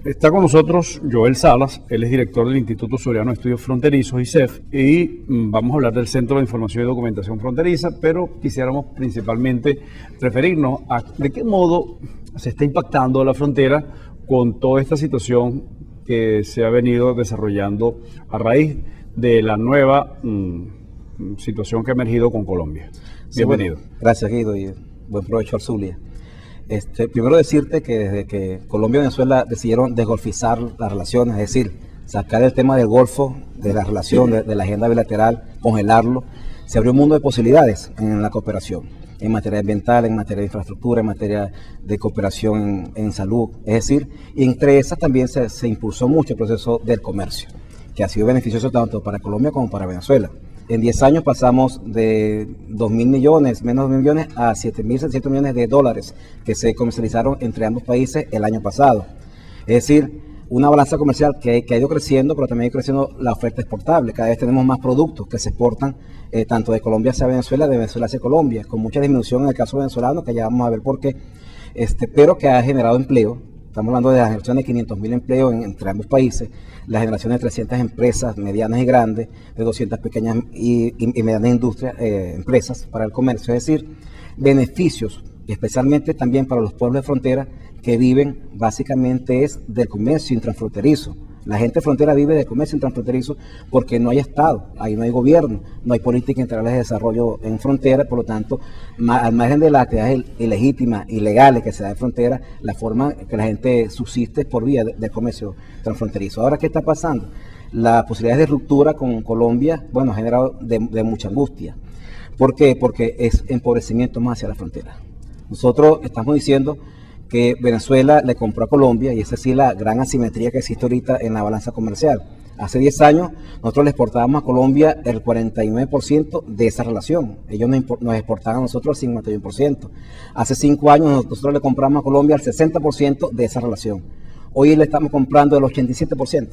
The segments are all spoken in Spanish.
Está con nosotros Joel Salas, él es director del Instituto Zuliano de Estudios Fronterizos, ICEF, y vamos a hablar del Centro de Información y Documentación Fronteriza, pero quisiéramos principalmente referirnos a de qué modo se está impactando la frontera con toda esta situación que se ha venido desarrollando a raíz de la nueva situación que ha emergido con Colombia. Bienvenido. Sí, bueno, gracias, Guido, y buen provecho al Zulia. Primero decirte que desde que Colombia y Venezuela decidieron desgolfizar las relaciones, es decir, sacar el tema del Golfo de la relación, de la agenda bilateral, congelarlo, se abrió un mundo de posibilidades en la cooperación, en materia ambiental, en materia de infraestructura, en materia de cooperación en salud. Es decir, y entre esas también se impulsó mucho el proceso del comercio, que ha sido beneficioso tanto para Colombia como para Venezuela. En 10 años pasamos de 2.000 millones, menos de 2.000 millones, a 7.700 millones de dólares que se comercializaron entre ambos países el año pasado. Es decir, una balanza comercial que ha ido creciendo, pero también ha ido creciendo la oferta exportable. Cada vez tenemos más productos que se exportan tanto de Colombia hacia Venezuela, de Venezuela hacia Colombia, con mucha disminución en el caso venezolano, que ya vamos a ver por qué, pero que ha generado empleo. Estamos hablando de la generación de 500.000 empleos entre ambos países, la generación de 300 empresas medianas y grandes, de 200 pequeñas y medianas industrias, empresas para el comercio. Es decir, beneficios, especialmente también para los pueblos de frontera que viven básicamente es del comercio intransfronterizo. La gente de frontera vive del comercio intransfronterizo porque no hay Estado, ahí no hay gobierno, no hay política integral de desarrollo en frontera, por lo tanto, al margen de las actividades ilegítimas, ilegales que se da en frontera, la forma que la gente subsiste es por vía del comercio transfronterizo. Ahora, ¿qué está pasando? Las posibilidades de ruptura con Colombia, bueno, ha generado de mucha angustia. ¿Por qué? Porque es empobrecimiento más hacia la frontera. Nosotros estamos diciendo que Venezuela le compró a Colombia, y esa es la gran asimetría que existe ahorita en la balanza comercial. Hace 10 años nosotros le exportábamos a Colombia el 49% de esa relación. Ellos nos exportaban a nosotros el 51%. Hace 5 años nosotros le compramos a Colombia el 60% de esa relación. Hoy le estamos comprando el 87%.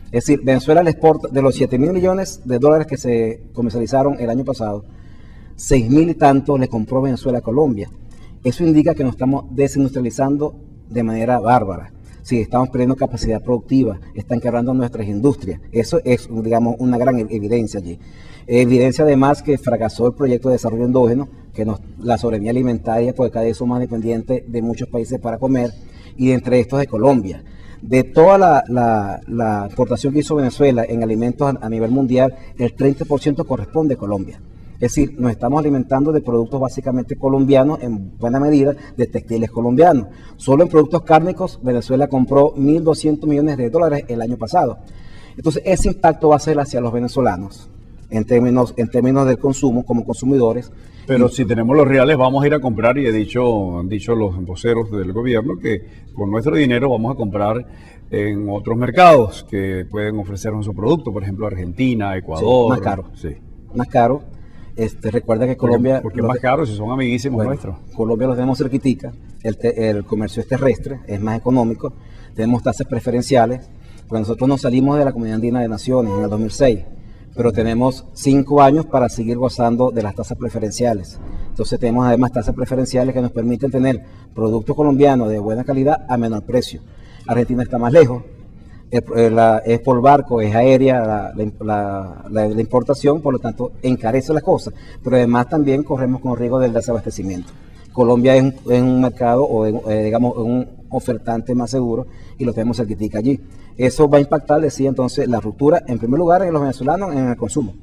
Es decir, Venezuela le exporta de los 7.000 millones de dólares que se comercializaron el año pasado, 6.000 y tanto le compró Venezuela a Colombia. Eso indica que nos estamos desindustrializando de manera bárbara. Sí, estamos perdiendo capacidad productiva, están quebrando nuestras industrias. Eso es, digamos, una gran evidencia allí. Evidencia además que fracasó el proyecto de desarrollo endógeno, que la soberanía alimentaria, porque cada vez somos más dependientes de muchos países para comer, y entre estos de Colombia. De toda la exportación que hizo Venezuela en alimentos a nivel mundial, el 30% corresponde a Colombia. Es decir, nos estamos alimentando de productos básicamente colombianos, en buena medida de textiles colombianos. Solo en productos cárnicos, Venezuela compró 1.200 millones de dólares el año pasado. Entonces, ese impacto va a ser hacia los venezolanos, en términos del consumo, como consumidores. Pero si tenemos los reales, vamos a ir a comprar, y han dicho los voceros del gobierno que con nuestro dinero vamos a comprar en otros mercados que pueden ofrecernos su producto, por ejemplo, Argentina, Ecuador. Sí, más caro. Sí. Más caro. Recuerda que Colombia... Porque es más caro si son amiguísimos nuestros. Colombia los tenemos cerquitica, el comercio es terrestre, es más económico, tenemos tasas preferenciales, porque nosotros nos salimos de la Comunidad Andina de Naciones en el 2006, pero tenemos 5 años para seguir gozando de las tasas preferenciales. Entonces tenemos además tasas preferenciales que nos permiten tener productos colombianos de buena calidad a menor precio. Argentina está más lejos. Es por barco, es aérea la importación, por lo tanto encarece las cosas, pero además también corremos con riesgo del desabastecimiento. Colombia es un mercado o digamos un ofertante más seguro y lo tenemos cerquitica allí. Eso va a impactar, decía entonces, la ruptura en primer lugar en los venezolanos en el consumo,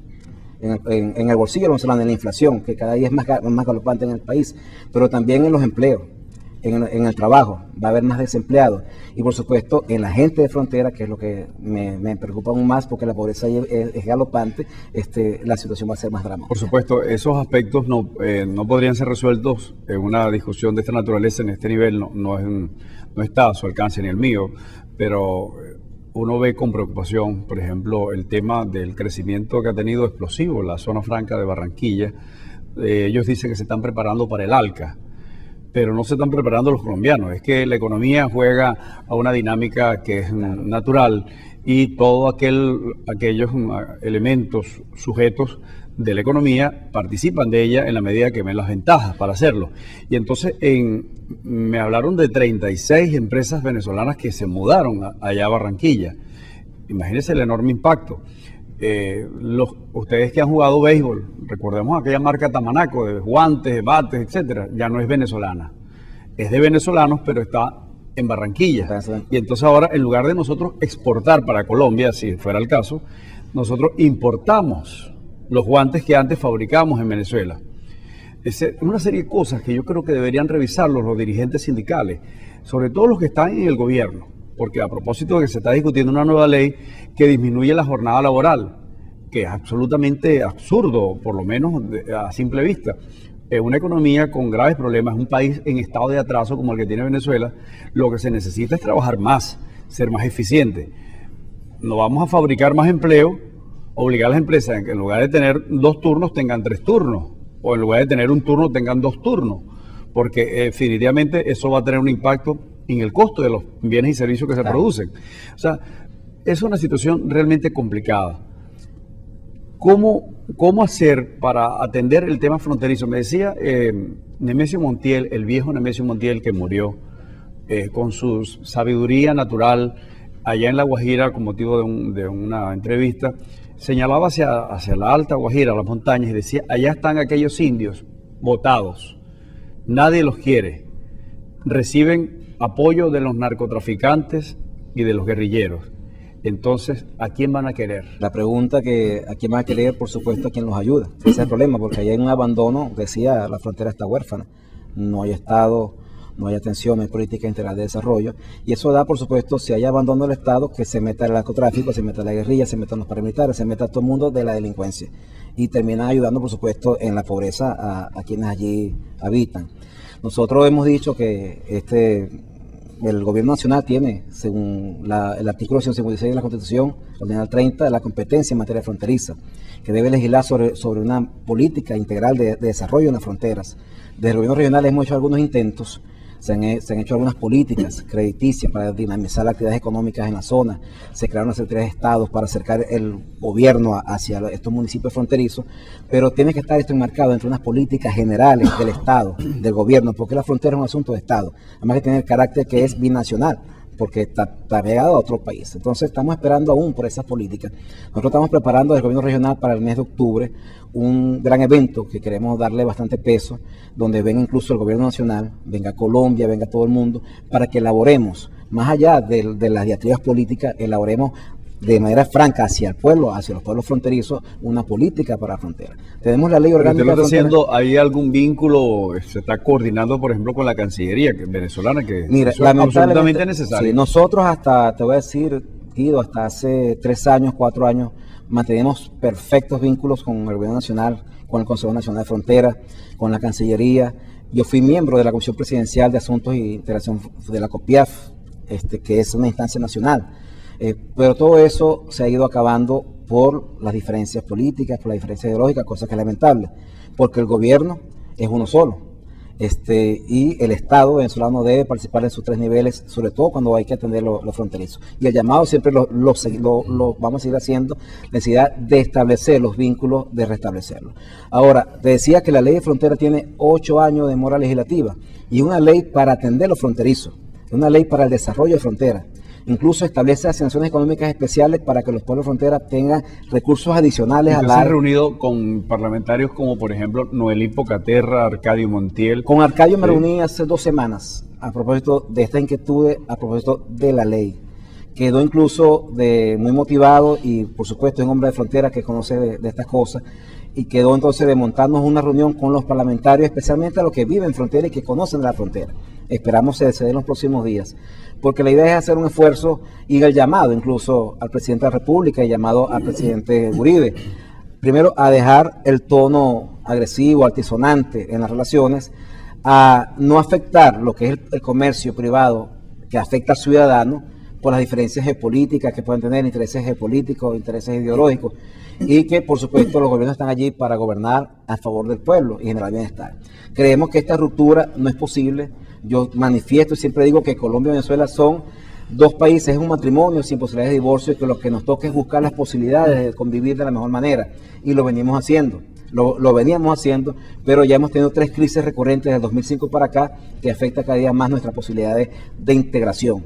en el bolsillo de los venezolanos, en la inflación, que cada día es más galopante en el país, pero también en los empleos. En el trabajo, va a haber más desempleados y por supuesto en la gente de frontera, que es lo que me preocupa aún más porque la pobreza ahí es galopante, la situación va a ser más dramática. Por supuesto, esos aspectos no podrían ser resueltos en una discusión de esta naturaleza en este nivel, no está a su alcance ni el mío, pero uno ve con preocupación, por ejemplo, el tema del crecimiento que ha tenido explosivo la zona franca de Barranquilla. Ellos dicen que se están preparando para el ALCA, pero no se están preparando los colombianos. Es que la economía juega a una dinámica que es natural y todos aquellos elementos sujetos de la economía participan de ella en la medida que ven las ventajas para hacerlo. Y entonces me hablaron de 36 empresas venezolanas que se mudaron allá a Barranquilla. Imagínense el enorme impacto. Ustedes que han jugado béisbol, recordemos aquella marca Tamanaco de guantes, de bates, etcétera, ya no es venezolana. Es de venezolanos, pero está en Barranquilla. Y entonces ahora, en lugar de nosotros exportar para Colombia, si fuera el caso, nosotros importamos los guantes que antes fabricábamos en Venezuela. Es una serie de cosas que yo creo que deberían revisarlos los dirigentes sindicales, sobre todo los que están en el gobierno, porque a propósito de que se está discutiendo una nueva ley que disminuye la jornada laboral, que es absolutamente absurdo, por lo menos a simple vista. Una economía con graves problemas, un país en estado de atraso como el que tiene Venezuela, lo que se necesita es trabajar más, ser más eficiente. No vamos a fabricar más empleo, obligar a las empresas a que en lugar de tener 2 turnos tengan 3 turnos, o en lugar de tener un turno tengan 2 turnos, porque definitivamente eso va a tener un impacto en el costo de los bienes y servicios que se producen. O sea, es una situación realmente complicada. ¿Cómo hacer para atender el tema fronterizo? Me decía Nemesio Montiel, el viejo Nemesio Montiel que murió, con su sabiduría natural allá en La Guajira con motivo de una entrevista, señalaba hacia la Alta Guajira, las montañas, y decía, allá están aquellos indios botados, nadie los quiere, reciben apoyo de los narcotraficantes y de los guerrilleros. Entonces, ¿a quién van a querer? La pregunta que a quién van a querer, por supuesto, a quién los ayuda. Ese es el problema, porque ahí hay un abandono, decía, la frontera está huérfana. No hay Estado, no hay atención, no hay política integral de desarrollo. Y eso da, por supuesto, si hay abandono del Estado, que se meta el narcotráfico, se meta la guerrilla, se metan los paramilitares, se meta todo el mundo de la delincuencia. Y terminan ayudando, por supuesto, en la pobreza a quienes allí habitan. Nosotros hemos dicho que el gobierno nacional tiene, según el artículo 156 de la Constitución, ordenal 30, la competencia en materia fronteriza, que debe legislar sobre una política integral de desarrollo en las fronteras. Desde el gobierno regional hemos hecho algunos intentos, se han hecho algunas políticas crediticias para dinamizar las actividades económicas en la zona, se crearon las secretarías de Estados para acercar el gobierno hacia estos municipios fronterizos, pero tiene que estar esto enmarcado entre unas políticas generales del Estado, del gobierno, porque la frontera es un asunto de Estado, además que tiene el carácter que es binacional, porque está pegado a otro país. Entonces estamos esperando aún por esas políticas. Nosotros estamos preparando desde el gobierno regional para el mes de octubre un gran evento que queremos darle bastante peso, donde venga incluso el gobierno nacional, venga Colombia, venga todo el mundo, para que elaboremos, más allá de las diatribas políticas, elaboremos de manera franca hacia el pueblo, hacia los pueblos fronterizos, una política para la frontera. Tenemos la ley orgánica. ¿Hay algún vínculo, se está coordinando, por ejemplo, con la Cancillería venezolana, que mira, eso es absolutamente necesario? Sí, nosotros hasta, te voy a decir, Guido, hasta hace 3 años, 4 años, mantenemos perfectos vínculos con el gobierno nacional, con el Consejo Nacional de Fronteras, con la Cancillería. Yo fui miembro de la Comisión Presidencial de Asuntos e Integración de la COPIAF, que es una instancia nacional. Pero todo eso se ha ido acabando por las diferencias políticas, por las diferencias ideológicas, cosa que es lamentable, porque el gobierno es uno solo, y el Estado venezolano debe participar en sus 3 niveles, sobre todo cuando hay que atender los fronterizos. Y el llamado siempre lo vamos a seguir haciendo, la necesidad de establecer los vínculos, de restablecerlos. Ahora, te decía que la ley de frontera tiene 8 años de demora legislativa, y una ley para atender los fronterizos, una ley para el desarrollo de fronteras. Incluso establece asignaciones económicas especiales para que los pueblos de frontera tengan recursos adicionales a la... ¿Se han reunido con parlamentarios como, por ejemplo, Noelí Pocaterra, Arcadio Montiel? Con Arcadio me reuní hace 2 semanas a propósito de esta inquietud, a propósito de la ley. Quedó incluso muy motivado y, por supuesto, es un hombre de frontera que conoce de estas cosas. Y quedó entonces de montarnos una reunión con los parlamentarios, especialmente a los que viven en frontera y que conocen de la frontera. Esperamos se dé en los próximos días, porque la idea es hacer un esfuerzo y el llamado incluso al presidente de la República y llamado al presidente Uribe, primero a dejar el tono agresivo, altisonante en las relaciones, a no afectar lo que es el comercio privado que afecta al ciudadano por las diferencias geopolíticas que pueden tener, intereses geopolíticos, intereses ideológicos, y que por supuesto los gobiernos están allí para gobernar a favor del pueblo y generar bienestar. Creemos que esta ruptura no es posible. Yo manifiesto y siempre digo que Colombia y Venezuela son dos países, es un matrimonio sin posibilidades de divorcio, y que lo que nos toca es buscar las posibilidades de convivir de la mejor manera, y lo venimos haciendo. Lo veníamos haciendo, pero ya hemos tenido 3 crisis recurrentes del 2005 para acá que afecta cada día más nuestras posibilidades de integración.